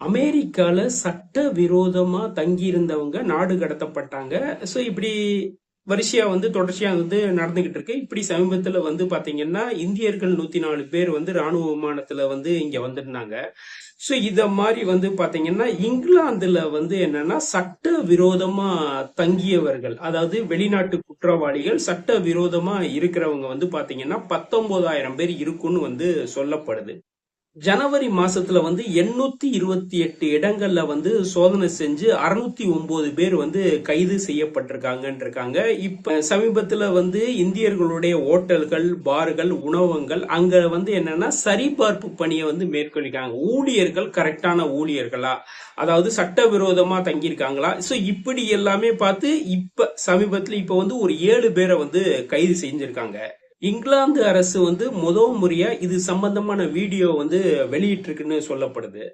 அமெரிக்கால சட்டவிரோதமா தங்கியிருந்தவங்க நாடு கடத்தப்பட்டாங்க. ஸோ இப்படி வரிசையா தொடர்ச்சியா நடந்துகிட்டு இருக்கு. இப்படி சமீபத்துல பாத்தீங்கன்னா, இந்தியர்கள் 104 பேர் ராணுவ விமானத்துல இங்க வந்திருந்தாங்க. ஸோ இத மாரி பாத்தீங்கன்னா, இங்கிலாந்துல என்னன்னா சட்டவிரோதமா தங்கியவர்கள், அதாவது வெளிநாட்டு குற்றவாளிகள் சட்டவிரோதமா இருக்கிறவங்க பாத்தீங்கன்னா 19,000 பேர் இருக்குன்னு சொல்லப்படுது. ஜனவரி மாசத்துல 828 இடங்கள்ல சோதனை செஞ்சு 609 பேர் கைது செய்யப்பட்டிருக்காங்கன்னு இருக்காங்க. இப்ப சமீபத்துல இந்தியர்களுடைய ஓட்டல்கள், பார்கள், உணவகங்கள் அங்க என்னன்னா சரிபார்ப்பு பணியை மேற்கொள்ளிருக்காங்க. ஊழியர்கள் கரெக்டான ஊழியர்களா, அதாவது சட்டவிரோதமா தங்கியிருக்காங்களா, சோ இப்படி எல்லாமே பார்த்து இப்ப சமீபத்துல இப்ப ஒரு 7 பேரை கைது செஞ்சிருக்காங்க. இங்கிலாந்து அரசு முதல் முறையா இது சம்பந்தமான வீடியோ வெளியிட்டிருக்குன்னு சொல்லப்படுது.